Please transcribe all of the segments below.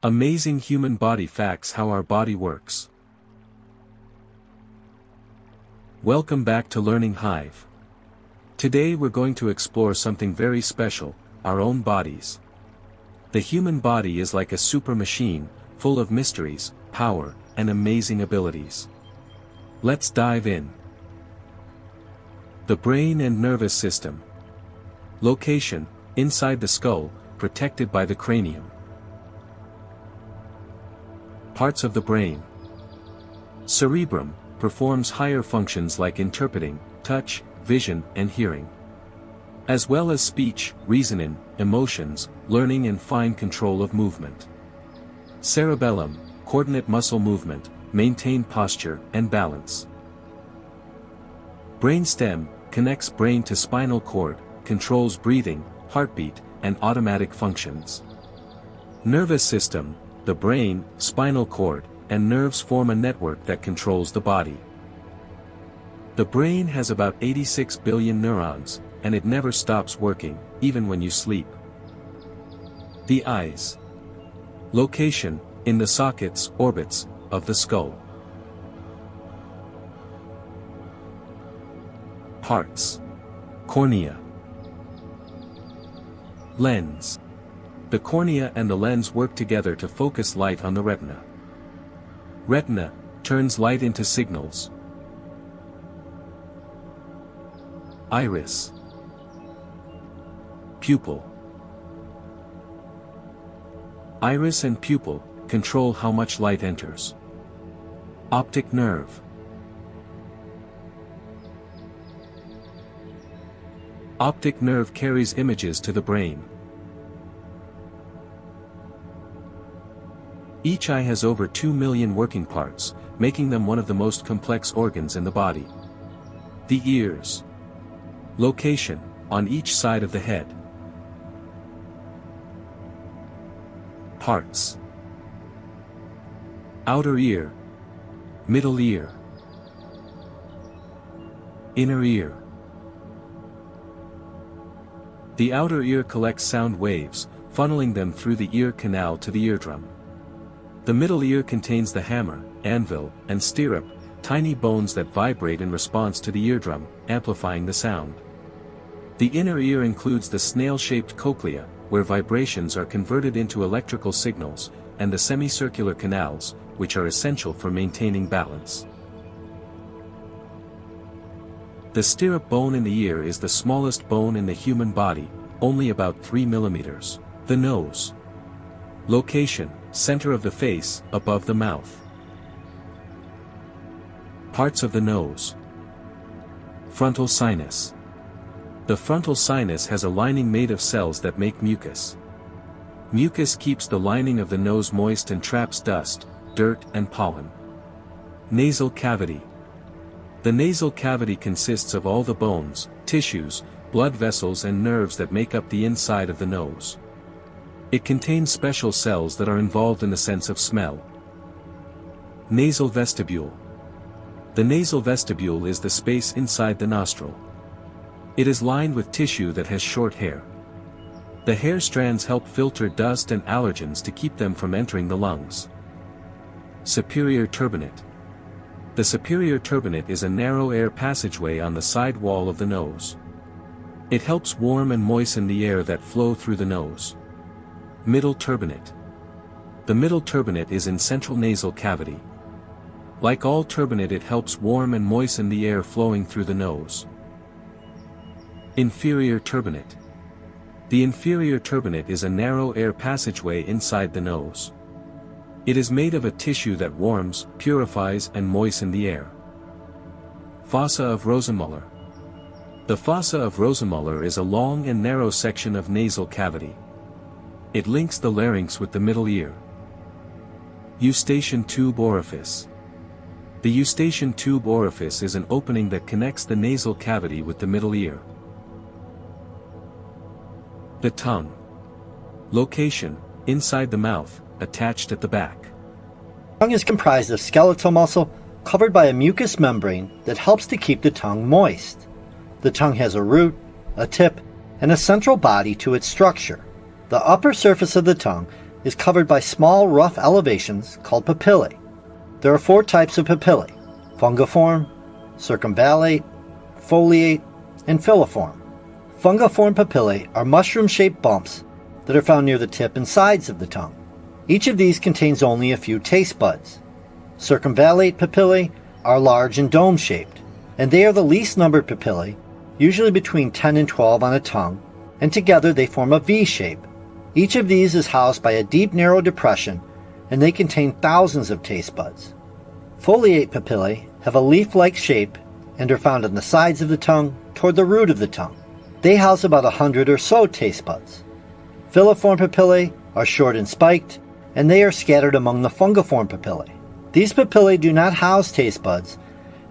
Amazing human body facts: how our body works. Welcome back to Learning Hive. Today we're going to explore something very special, our own bodies. The human body is like a super machine, full of mysteries, power, and amazing abilities. Let's dive in. The brain and nervous system. Location: inside the skull, protected by the cranium. Parts of the brain. Cerebrum performs higher functions like interpreting, touch, vision, and hearing, as well as speech, reasoning, emotions, learning, and fine control of movement. Cerebellum, coordinate muscle movement, maintain posture and balance. Brainstem connects brain to spinal cord, controls breathing, heartbeat, and automatic functions. Nervous system: the brain, spinal cord, and nerves form a network that controls the body. The brain has about 86 billion neurons, and it never stops working, even when you sleep. The eyes. Location: in the sockets, orbits, of the skull. Parts. Cornea. Lens. The cornea and the lens work together to focus light on the retina. Retina turns light into signals. Iris. Pupil. Iris and pupil control how much light enters. Optic nerve. Optic nerve carries images to the brain. Each eye has over 2 million working parts, making them one of the most complex organs in the body. The ears. Location: on each side of the head. Parts. Outer ear. Middle ear. Inner ear. The outer ear collects sound waves, funneling them through the ear canal to the eardrum. The middle ear contains the hammer, anvil, and stirrup, tiny bones that vibrate in response to the eardrum, amplifying the sound. The inner ear includes the snail-shaped cochlea, where vibrations are converted into electrical signals, and the semicircular canals, which are essential for maintaining balance. The stirrup bone in the ear is the smallest bone in the human body, only about 3 millimeters. The nose. Location: center of the face, above the mouth. Parts of the nose. Frontal sinus. The frontal sinus has a lining made of cells that make mucus. Mucus keeps the lining of the nose moist and traps dust, dirt, and pollen. Nasal cavity. The nasal cavity consists of all the bones, tissues, blood vessels, and nerves that make up the inside of the nose. It contains special cells that are involved in the sense of smell. Nasal vestibule. The nasal vestibule is the space inside the nostril. It is lined with tissue that has short hair. The hair strands help filter dust and allergens to keep them from entering the lungs. Superior turbinate. The superior turbinate is a narrow air passageway on the side wall of the nose. It helps warm and moisten the air that flow through the nose. Middle turbinate. The middle turbinate is in central nasal cavity. Like all turbinate, it helps warm and moisten the air flowing through the nose. Inferior turbinate. The inferior turbinate is a narrow air passageway inside the nose. It is made of a tissue that warms, purifies, and moistens the air. Fossa of Rosenmuller. The fossa of Rosenmuller is a long and narrow section of nasal cavity. It links the larynx with the middle ear. Eustachian tube orifice. The eustachian tube orifice is an opening that connects the nasal cavity with the middle ear. The tongue. Location: inside the mouth, attached at the back. The tongue is comprised of skeletal muscle covered by a mucous membrane that helps to keep the tongue moist. The tongue has a root, a tip, and a central body to its structure. The upper surface of the tongue is covered by small rough elevations called papillae. There are 4 types of papillae: fungiform, circumvallate, foliate, and filiform. Fungiform papillae are mushroom-shaped bumps that are found near the tip and sides of the tongue. Each of these contains only a few taste buds. Circumvallate papillae are large and dome-shaped, and they are the least numbered papillae, usually between 10 and 12 on a tongue, and together they form a V shape. Each of these is housed by a deep narrow depression, and they contain thousands of taste buds. Foliate papillae have a leaf-like shape and are found on the sides of the tongue toward the root of the tongue. They house about 100 or so taste buds. Filiform papillae are short and spiked, and they are scattered among the fungiform papillae. These papillae do not house taste buds,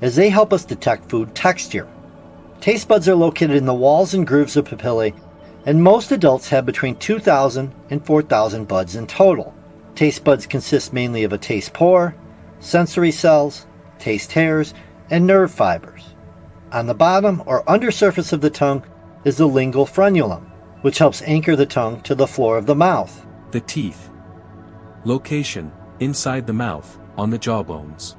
as they help us detect food texture. Taste buds are located in the walls and grooves of papillae, and most adults have between 2,000 and 4,000 buds in total. Taste buds consist mainly of a taste pore, sensory cells, taste hairs, and nerve fibers. On the bottom or undersurface of the tongue is the lingual frenulum, which helps anchor the tongue to the floor of the mouth. The teeth. Location: inside the mouth, on the jawbones.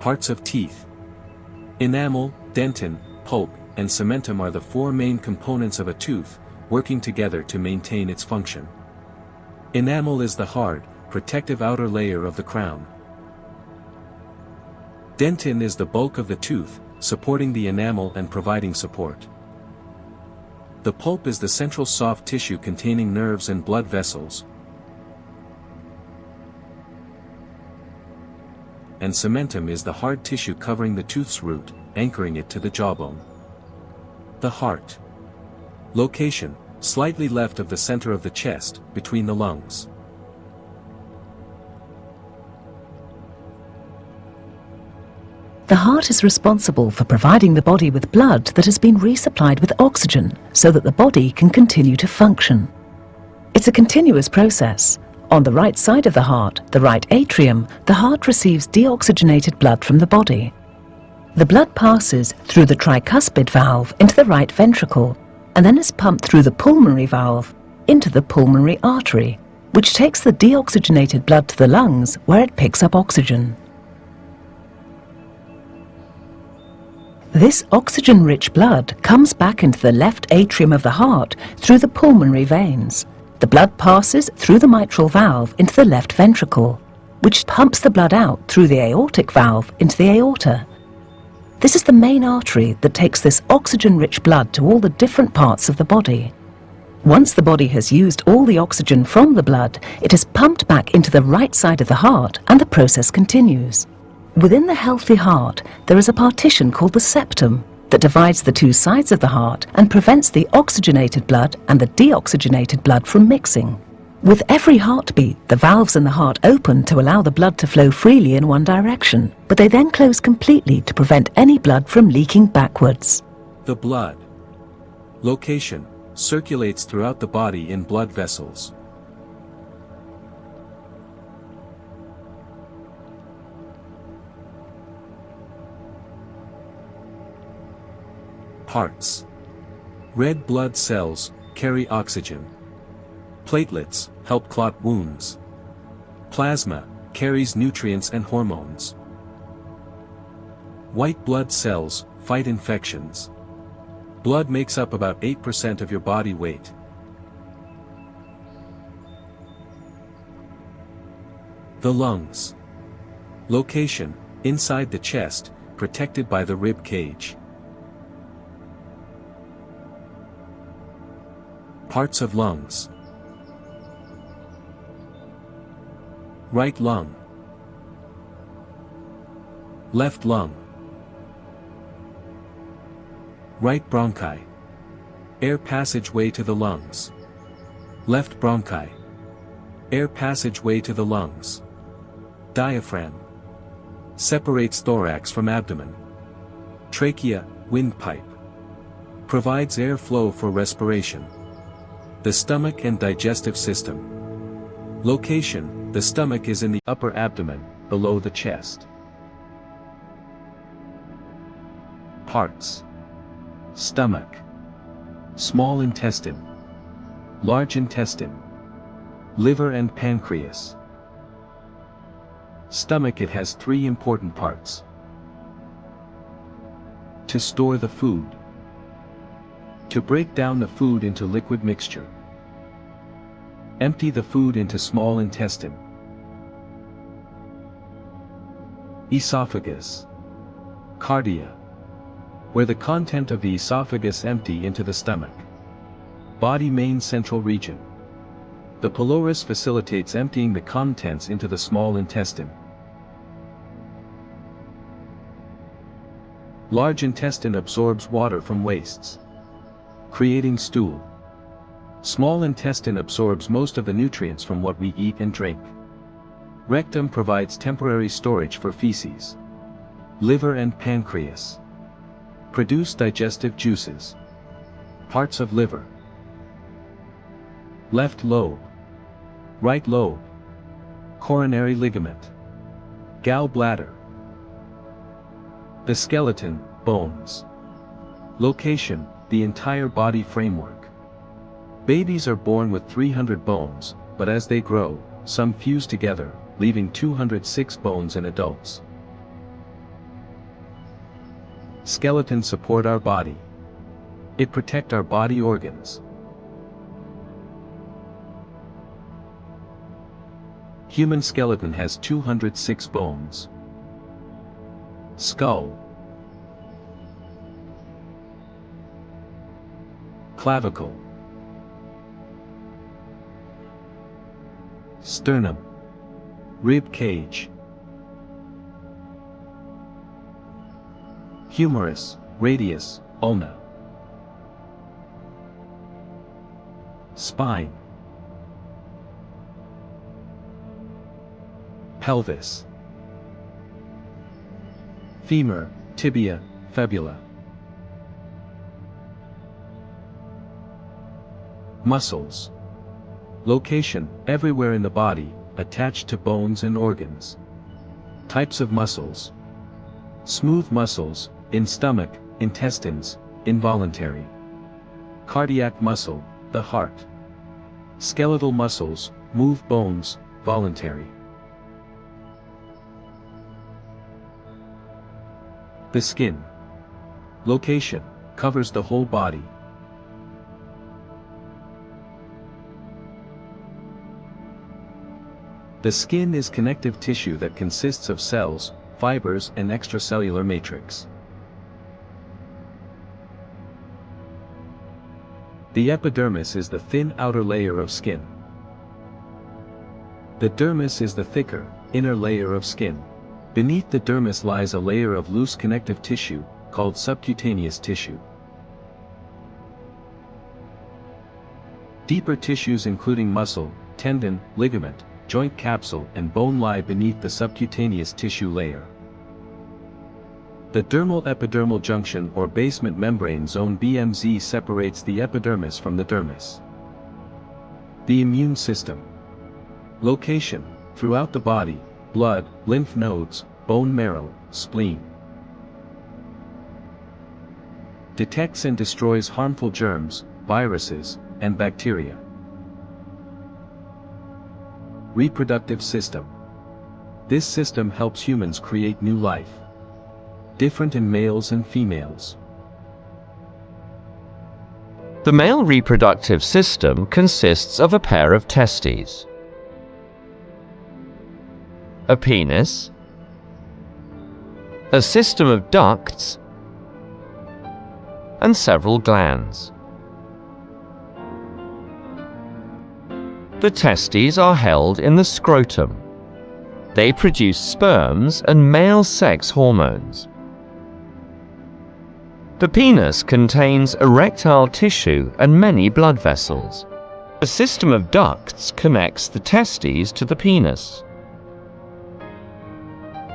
Parts of teeth. Enamel, dentin, pulp, and cementum are the 4 main components of a tooth, working together to maintain its function. Enamel is the hard, protective outer layer of the crown. Dentin is the bulk of the tooth, supporting the enamel and providing support. The pulp is the central soft tissue containing nerves and blood vessels. And cementum is the hard tissue covering the tooth's root, anchoring it to the jawbone. The heart. Location: slightly left of the center of the chest, between the lungs. The heart is responsible for providing the body with blood that has been resupplied with oxygen so that the body can continue to function. It's a continuous process. On the right side of the heart, the right atrium, the heart receives deoxygenated blood from the body. The blood passes through the tricuspid valve into the right ventricle and then is pumped through the pulmonary valve into the pulmonary artery, which takes the deoxygenated blood to the lungs where it picks up oxygen. This oxygen-rich blood comes back into the left atrium of the heart through the pulmonary veins. The blood passes through the mitral valve into the left ventricle, which pumps the blood out through the aortic valve into the aorta. This is the main artery that takes this oxygen-rich blood to all the different parts of the body. Once the body has used all the oxygen from the blood, it is pumped back into the right side of the heart and the process continues. Within the healthy heart, there is a partition called the septum that divides the 2 sides of the heart and prevents the oxygenated blood and the deoxygenated blood from mixing. With every heartbeat, the valves in the heart open to allow the blood to flow freely in one direction, but they then close completely to prevent any blood from leaking backwards. The blood. Location: circulates throughout the body in blood vessels. Parts. Red blood cells carry oxygen. Platelets help clot wounds. Plasma carries nutrients and hormones. White blood cells fight infections. Blood makes up about 8% of your body weight. The lungs. Location: inside the chest, protected by the rib cage. Parts of lungs. Right lung. Left lung. Right bronchi. Air passageway to the lungs. Left bronchi. Air passageway to the lungs. Diaphragm. Separates thorax from abdomen. Trachea, windpipe. Provides air flow for respiration. The stomach and digestive system. Location: the stomach is in the upper abdomen, below the chest. Parts. Stomach. Small intestine, large intestine, liver and pancreas. Stomach. It has three important parts. To store the food. To break down the food into liquid mixture. Empty the food into small intestine. Esophagus. Cardia. Where the content of the esophagus empty into the stomach. Body main central region. The pylorus facilitates emptying the contents into the small intestine. Large intestine absorbs water from wastes, creating stool. Small intestine absorbs most of the nutrients from what we eat and drink. Rectum provides temporary storage for feces. Liver and pancreas produce digestive juices. Parts of liver. Left lobe, right lobe, coronary ligament, gallbladder. The skeleton, bones. Location, the entire body framework. Babies are born with 300 bones, but as they grow, some fuse together, leaving 206 bones in adults. Skeleton support our body. It protect our body organs. Human skeleton has 206 bones. Skull. Clavicle. Sternum. Rib cage. Humerus, radius, ulna. Spine. Pelvis. Femur, tibia, fibula. Muscles. Location, everywhere in the body, attached to bones and organs. Types of muscles. Smooth muscles, in stomach, intestines, involuntary. Cardiac muscle, the heart. Skeletal muscles, move bones, voluntary. The skin. Location, covers the whole body. The skin is connective tissue that consists of cells, fibers and extracellular matrix. The epidermis is the thin outer layer of skin. The dermis is the thicker, inner layer of skin. Beneath the dermis lies a layer of loose connective tissue, called subcutaneous tissue. Deeper tissues including muscle, tendon, ligament, joint capsule and bone lie beneath the subcutaneous tissue layer. The dermal-epidermal junction or basement membrane zone BMZ separates the epidermis from the dermis. The immune system. Location, throughout the body, blood, lymph nodes, bone marrow, spleen. Detects and destroys harmful germs, viruses, and bacteria. Reproductive system. This system helps humans create new life. Different in males and females. The male reproductive system consists of a pair of testes, a penis, a system of ducts, and several glands. The testes are held in the scrotum. They produce sperms and male sex hormones. The penis contains erectile tissue and many blood vessels. A system of ducts connects the testes to the penis.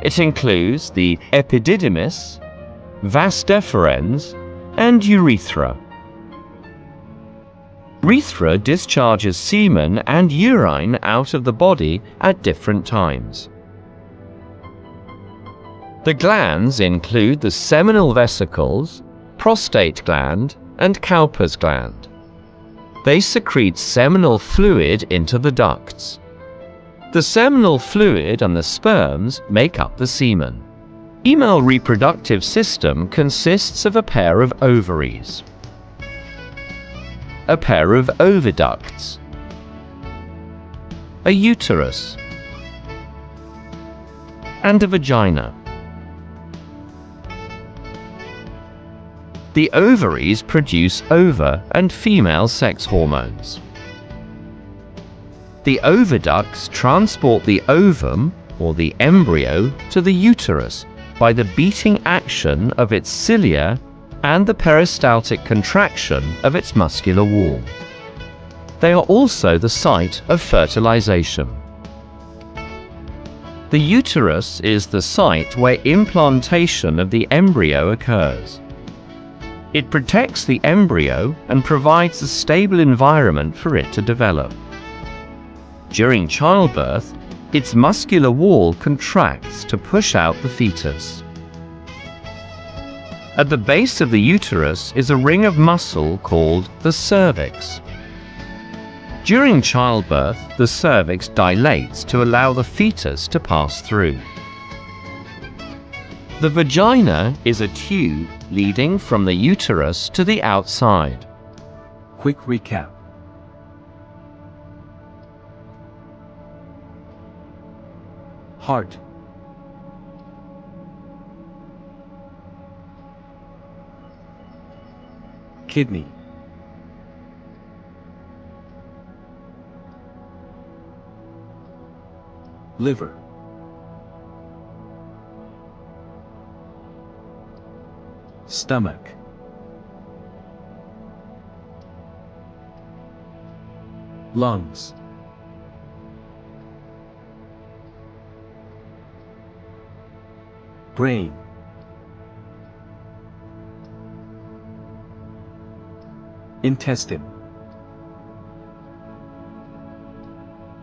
It includes the epididymis, vas deferens, and urethra. Urethra discharges semen and urine out of the body at different times. The glands include the seminal vesicles, prostate gland, and Cowper's gland. They secrete seminal fluid into the ducts. The seminal fluid and the sperms make up the semen. Female reproductive system consists of a pair of ovaries, a pair of oviducts, a uterus, and a vagina. The ovaries produce ova and female sex hormones. The oviducts transport the ovum, or the embryo, to the uterus by the beating action of its cilia and the peristaltic contraction of its muscular wall. They are also the site of fertilization. The uterus is the site where implantation of the embryo occurs. It protects the embryo and provides a stable environment for it to develop. During childbirth, its muscular wall contracts to push out the fetus. At the base of the uterus is a ring of muscle called the cervix. During childbirth, the cervix dilates to allow the fetus to pass through. The vagina is a tube leading from the uterus to the outside. Quick recap. Heart, kidney, liver, stomach, lungs, brain, intestine.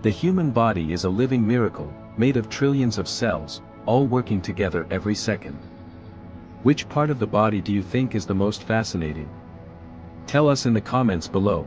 The human body is a living miracle, made of trillions of cells, all working together every second. Which part of the body do you think is the most fascinating? Tell us in the comments below.